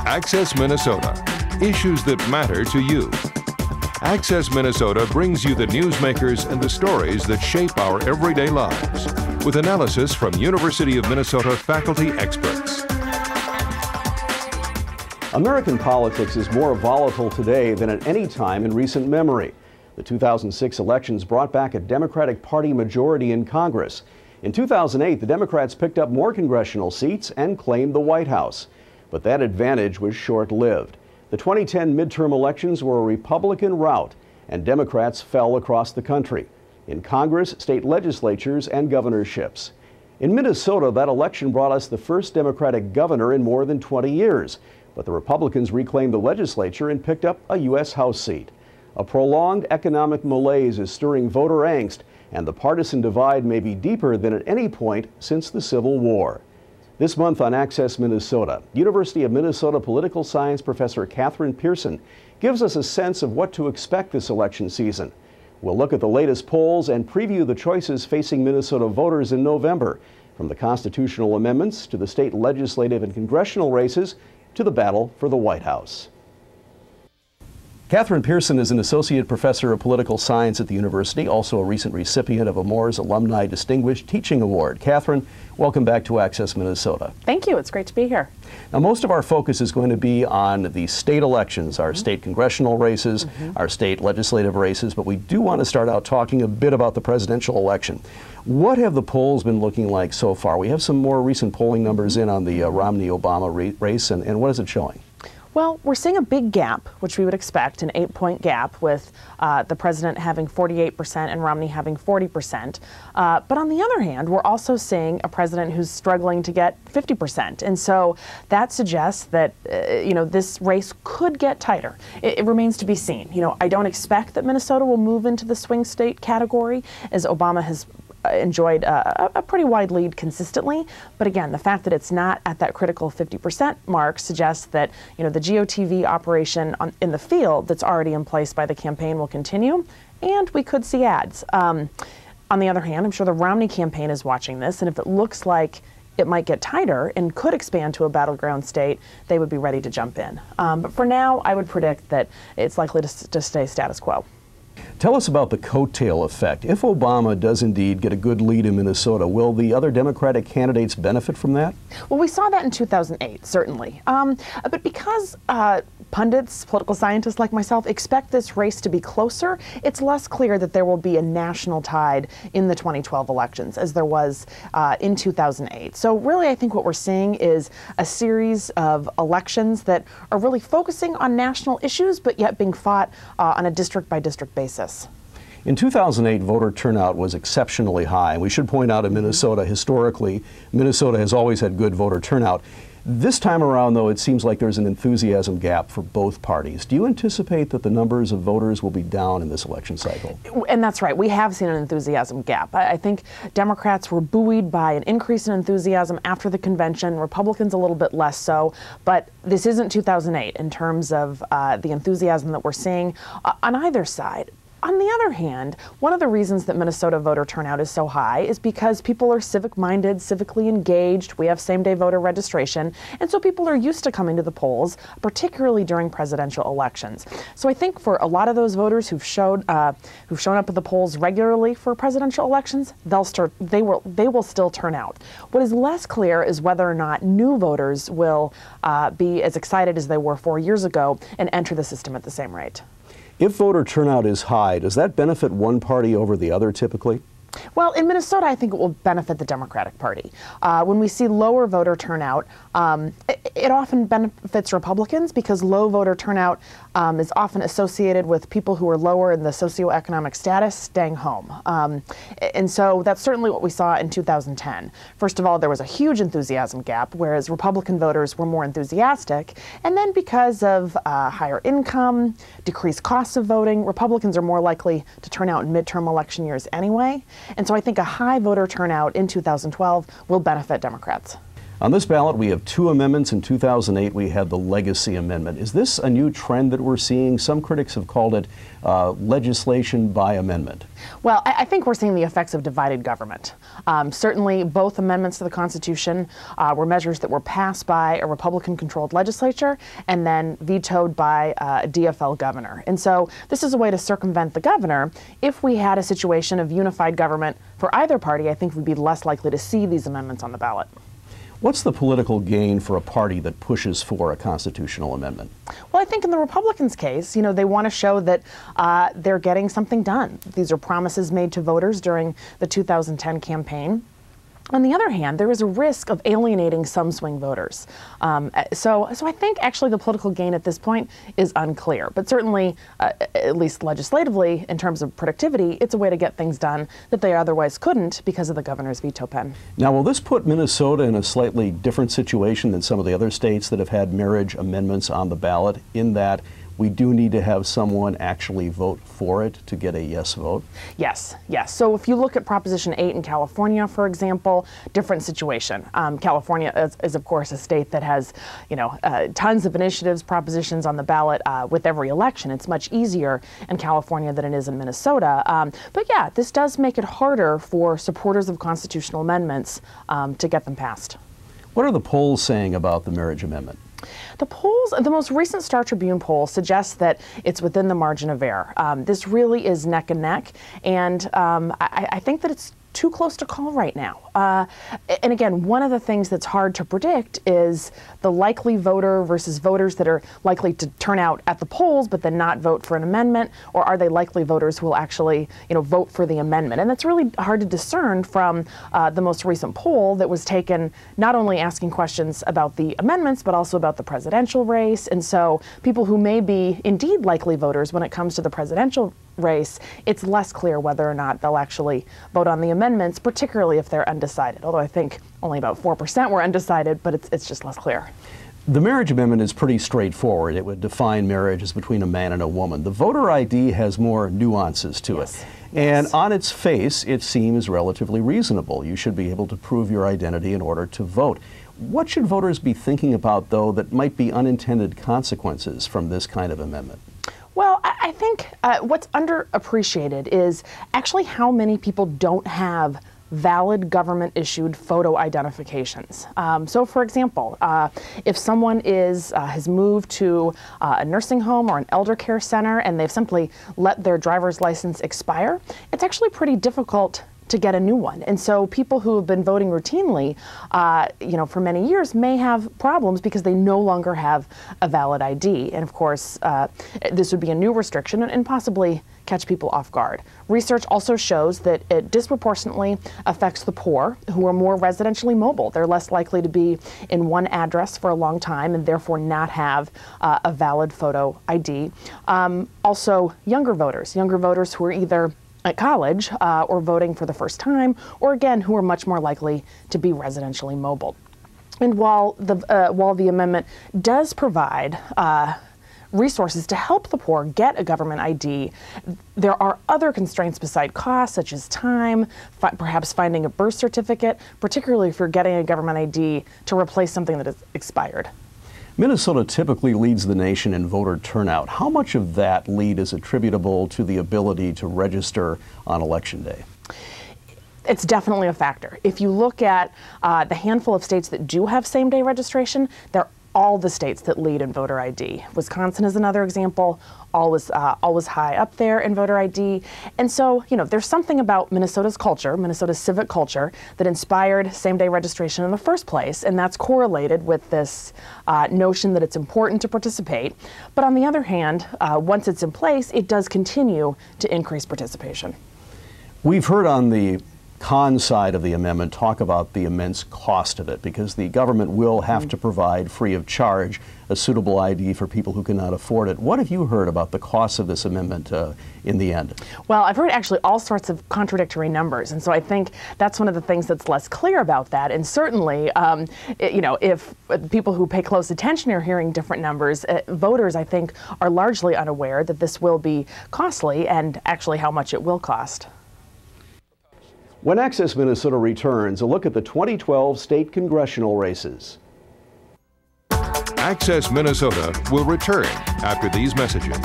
Access Minnesota, issues that matter to you. Access Minnesota brings you the newsmakers and the stories that shape our everyday lives, with analysis from University of Minnesota faculty experts. American politics is more volatile today than at any time in recent memory. The 2006 elections brought back a Democratic Party majority in Congress. In 2008, the Democrats picked up more congressional seats and claimed the White House. But that advantage was short-lived. The 2010 midterm elections were a Republican rout, and Democrats fell across the country in Congress, state legislatures, and governorships. In Minnesota, that election brought us the first Democratic governor in more than 20 years. But the Republicans reclaimed the legislature and picked up a U.S. House seat. A prolonged economic malaise is stirring voter angst, and the partisan divide may be deeper than at any point since the Civil War. This month on Access Minnesota, University of Minnesota political science professor Kathryn Pearson gives us a sense of what to expect this election season. We'll look at the latest polls and preview the choices facing Minnesota voters in November, from the constitutional amendments to the state legislative and congressional races to the battle for the White House. Kathryn Pearson is an associate professor of political science at the university, also a recent recipient of a Moore's Alumni Distinguished Teaching Award. Kathryn, welcome back to Access Minnesota. Thank you. It's great to be here. Now, most of our focus is going to be on the state elections, our state congressional races, our state legislative races, but we do want to start out talking a bit about the presidential election. What have the polls been looking like so far? We have some more recent polling numbers in on the Romney-Obama race, and what is it showing? Well, we're seeing a big gap, which we would expect, an 8-point gap, with the president having 48% and Romney having 40%. But on the other hand, we're also seeing a president who's struggling to get 50%. And so that suggests that, this race could get tighter. It remains to be seen. I don't expect that Minnesota will move into the swing state category, as Obama has enjoyed a pretty wide lead consistently. But again, the fact that it's not at that critical 50% mark suggests that, the GOTV operation in the field that's already in place by the campaign will continue, and we could see ads. On the other hand, I'm sure the Romney campaign is watching this, and if it looks like it might get tighter and could expand to a battleground state, they would be ready to jump in. But for now, I would predict that it's likely to stay status quo. Tell us about the coattail effect. If Obama does indeed get a good lead in Minnesota, will the other Democratic candidates benefit from that? Well, we saw that in 2008, certainly. But because pundits, political scientists like myself, expect this race to be closer, it's less clear that there will be a national tide in the 2012 elections as there was in 2008. So really, I think what we're seeing is a series of elections that are really focusing on national issues, but yet being fought on a district-by-district basis. In 2008, voter turnout was exceptionally high. We should point out in Minnesota, historically, Minnesota has always had good voter turnout. This time around, though, it seems like there's an enthusiasm gap for both parties. Do you anticipate that the numbers of voters will be down in this election cycle? And that's right. We have seen an enthusiasm gap. I think Democrats were buoyed by an increase in enthusiasm after the convention, Republicans a little bit less so. But this isn't 2008 in terms of the enthusiasm that we're seeing on either side. On the other hand, one of the reasons that Minnesota voter turnout is so high is because people are civic-minded, civically engaged. We have same-day voter registration, and so people are used to coming to the polls, particularly during presidential elections. So I think for a lot of those voters who've shown up at the polls regularly for presidential elections, they will still turn out. What is less clear is whether or not new voters will be as excited as they were 4 years ago and enter the system at the same rate. If voter turnout is high, does that benefit one party over the other typically? Well, in Minnesota, I think it will benefit the Democratic Party. When we see lower voter turnout, it often benefits Republicans because low voter turnout is often associated with people who are lower in the socioeconomic status staying home. And so that's certainly what we saw in 2010. First of all, there was a huge enthusiasm gap, whereas Republican voters were more enthusiastic. And then because of higher income, decreased costs of voting, Republicans are more likely to turn out in midterm election years anyway. And so I think a high voter turnout in 2012 will benefit Democrats. On this ballot, we have two amendments. In 2008, we had the Legacy Amendment. Is this a new trend that we're seeing? Some critics have called it legislation by amendment. Well, I think we're seeing the effects of divided government. Certainly, both amendments to the Constitution were measures that were passed by a Republican-controlled legislature and then vetoed by a DFL governor. And so this is a way to circumvent the governor. If we had a situation of unified government for either party, I think we'd be less likely to see these amendments on the ballot. What's the political gain for a party that pushes for a constitutional amendment? Well, I think in the Republicans' case, they want to show that they're getting something done. These are promises made to voters during the 2010 campaign. On the other hand, there is a risk of alienating some swing voters. So I think actually the political gain at this point is unclear. But certainly, at least legislatively, in terms of productivity, it's a way to get things done that they otherwise couldn't because of the governor's veto pen. Now, will this put Minnesota in a slightly different situation than some of the other states that have had marriage amendments on the ballot, in that we do need to have someone actually vote for it to get a yes vote? Yes. So if you look at Proposition 8 in California, for example, different situation. California is, of course, a state that has, tons of initiatives, propositions on the ballot with every election. It's much easier in California than it is in Minnesota. But yeah, this does make it harder for supporters of constitutional amendments to get them passed. What are the polls saying about the marriage amendment? The most recent Star Tribune poll suggests that it's within the margin of error. This really is neck and neck, and I think that it's too close to call right now. And again, one of the things that's hard to predict is the likely voter versus voters that are likely to turn out at the polls but then not vote for an amendment, or are they likely voters who will actually, vote for the amendment? And that's really hard to discern from the most recent poll that was taken not only asking questions about the amendments but also about the presidential race. And so people who may be indeed likely voters when it comes to the presidential race, it's less clear whether or not they'll actually vote on the amendments, particularly if they're undecided. Although I think only about 4% were undecided, but it's just less clear. The marriage amendment is pretty straightforward. It would define marriage as between a man and a woman. The voter ID has more nuances to it. And on its face, it seems relatively reasonable. You should be able to prove your identity in order to vote. What should voters be thinking about, though, that might be unintended consequences from this kind of amendment? Well, I think what's underappreciated is actually how many people don't have valid government-issued photo identifications. So, for example, if someone has moved to a nursing home or an elder care center and they've simply let their driver's license expire, it's actually pretty difficult to get a new one. And so people who have been voting routinely, for many years may have problems because they no longer have a valid ID. And of course, this would be a new restriction and possibly catch people off guard. Research also shows that it disproportionately affects the poor who are more residentially mobile. They're less likely to be in one address for a long time and therefore not have a valid photo ID. Also, younger voters who are either at college or voting for the first time, or again, who are much more likely to be residentially mobile. And while the amendment does provide resources to help the poor get a government ID, there are other constraints beside cost, such as time, perhaps finding a birth certificate, particularly if you're getting a government ID to replace something that is expired. Minnesota typically leads the nation in voter turnout. How much of that lead is attributable to the ability to register on Election Day? It's definitely a factor. If you look at the handful of states that do have same-day registration, they're all the states that lead in voter ID. Wisconsin is another example, always high up there in voter ID. And so, there's something about Minnesota's culture, Minnesota's civic culture, that inspired same-day registration in the first place, and that's correlated with this notion that it's important to participate. But on the other hand, once it's in place, it does continue to increase participation. We've heard on the con side of the amendment talk about the immense cost of it, because the government will have to provide free of charge a suitable ID for people who cannot afford it. What have you heard about the cost of this amendment in the end? Well, I've heard actually all sorts of contradictory numbers, and so I think that's one of the things that's less clear about that. And certainly, if people who pay close attention are hearing different numbers, voters, I think, are largely unaware that this will be costly and actually how much it will cost. When Access Minnesota returns, a look at the 2012 state congressional races. Access Minnesota will return after these messages.